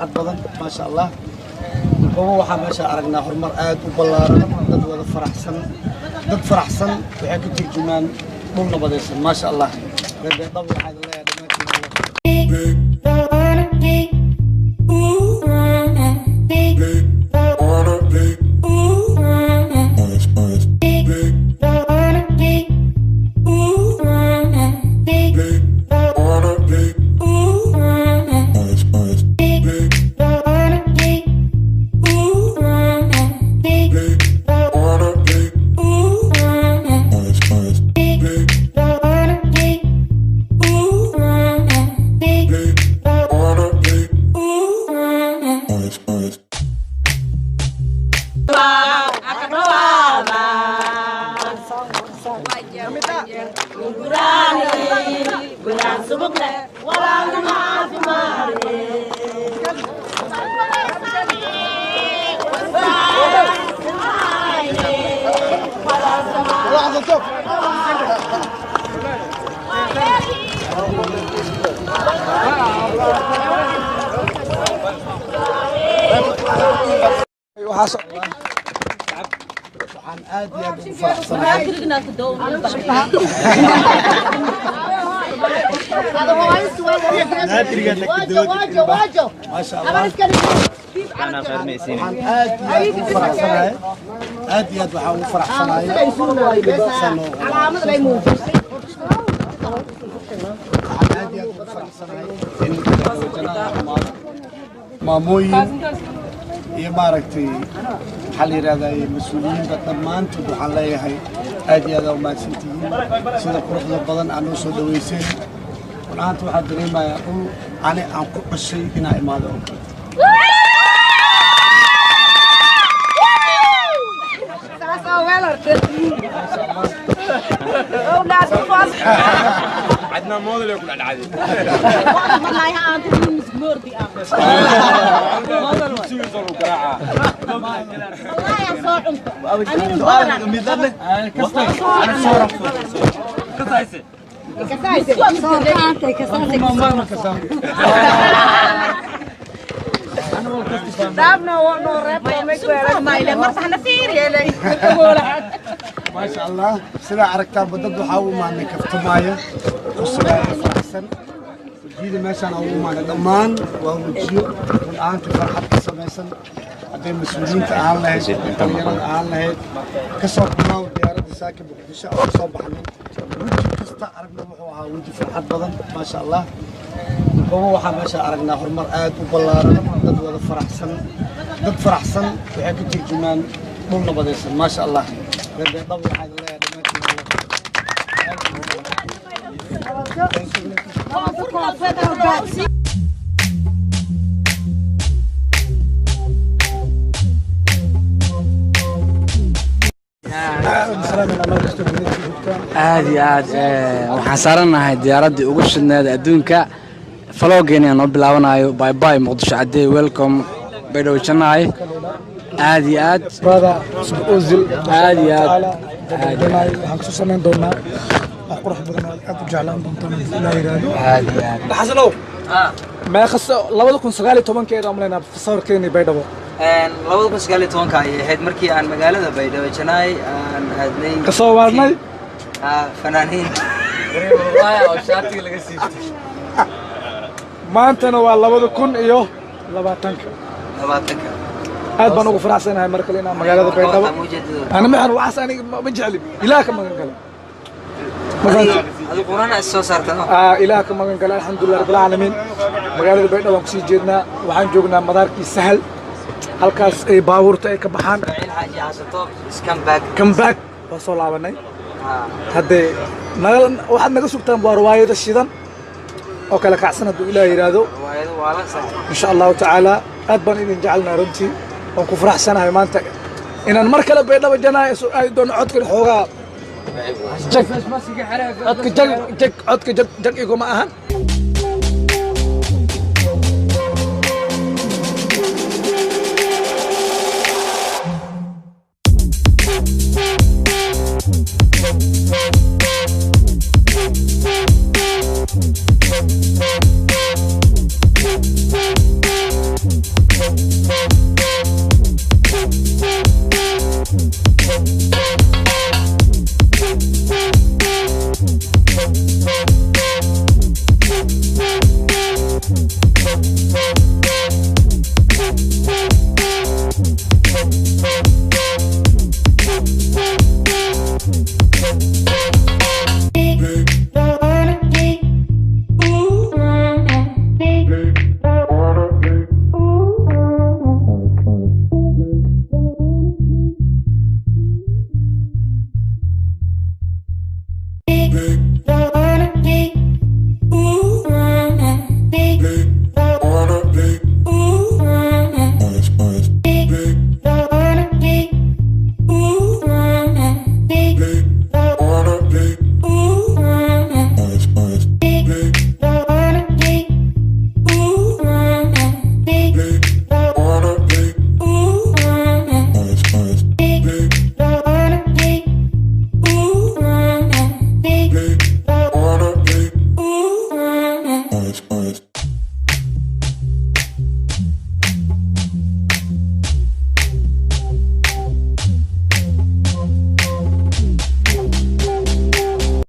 فرحة بدن ما شاء الله هو waxaa meesha aragnaa horumar aad u ballaaran dad wada faraxsan waxay ku turjumaan dhul nabadaysan ma sha Allah reebeedab waxaad leeyahay waxaan aad iyo aad ugu faraxsanahay ما شاء الله أنا غير ميسين آدي وحاول فرحسناي علامة ليمون آدي فرحسناي ماموين iyo maaragtay xaliir aday mas'uuliyiinta dhammaantood waxaan leeyahay aad iyo aad u mahadsantihiin sida quruxda badan aan soo dhaweysay maanta waxaan dareemayaa dhul aan ku dhashay inaan imaado عندنا موديل يكون على العادي والله يا انت مزمور دي والله يا صوت انا ميدله انا صورة كسايسه ما شاء الله سلا عركتها بدد وحاول ما نكفتمايا وسلا فرحسن جيد ماشان او ما دمان ووجيو الان فرحت سميسن هذه مسؤولين تعال لهي تعال لهي كسر قناه ديارة ساكن بقديشة او صباحنا وجي كستا عرقنا وحوها وجي فرحت بدن ما شاء الله هو waxaa meesha aragnaa horumar aad u ballaaran dad wada faraxsan waxay ku turjumaan dhul nabadaysan ma sha Allah reebeedab waxaad leeyahay aad iyo aad waxaan saaranahay diyaaradii ugu shidneed adduunka faloogeena noo bilaabanayo bye bye muqdisho cadee welcome baydhabo janaay aad iyo aad aad iyo aad waxaan ku samayn doonaa wax qurux badan oo aad u jeclaan doontaan ilaa yiraahdo aad iyo aad xasanow ما خص 2019 keeda amleena sawirkeeni baydhabo 2019 ay ahayd markii aan magaalada baydhabo janaay aan aadnay ka soo waarnay fanaaniin wallahi oo shaatiga laga siistay maantana waa 2020 aad baan ugu faraxsanahay mar kale inaan magaalada baydhabo ana ma waxaan aniga ma jecli ilaa ka magan kale هذا القرآن أساسا صارتنا. إله كم من قال الحمد لله رب العالمين. مقالة بيتنا وكسي جدنا وحن جوجنا مدار كي سهل. هالكاس باور تأي كبحان. الحاجة عصتوب كم باك وصل عبناي. هذا نقل واحد نقول سبتان برواية الشيطان. أو كلا كعسنا إلى إرادو. رواية ولا صح. إن شاء الله تعالى أدبر إن جعلنا رنتي ونكون فرحسنا هاي مانتا. إن المركلة بيتنا وجنا دون عدك الحوغا. عدك جك يقوم معها